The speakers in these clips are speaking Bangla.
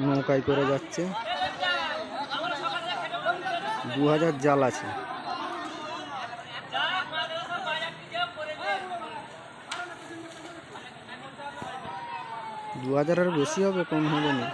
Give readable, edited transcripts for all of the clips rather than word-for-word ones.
নৌকায় করে যাচ্ছে। 2000 জাল আছে। 2000 আর বেশি হবে, কম হবে না।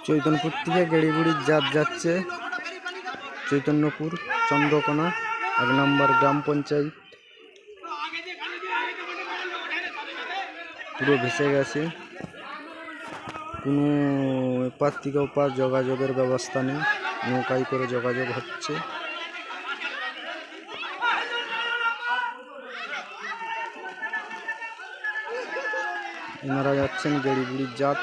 চৈতন্যপুর থেকে গেড়িগুড়ির জাত যাচ্ছে চৈতন্যপুর চন্দ্রকোনা 1 নম্বর গ্রাম পঞ্চায়েত। পুরো ভেসে গেছে, কোনো এপার থেকে ওপার যোগাযোগের ব্যবস্থা নেই, নৌকায় করে যোগাযোগ হচ্ছে। এনারা যাচ্ছেন গেড়িগুড়ির জাত।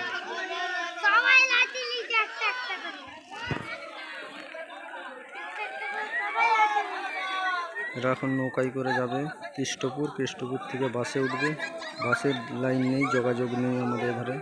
এরা এখন নৌকায় করে যাবে কৃষ্টপুর, কৃষ্টপুর থেকে বাসে উঠবে। বাসের লাইন নেই, যোগাযোগ নেই আমাদের ধারে।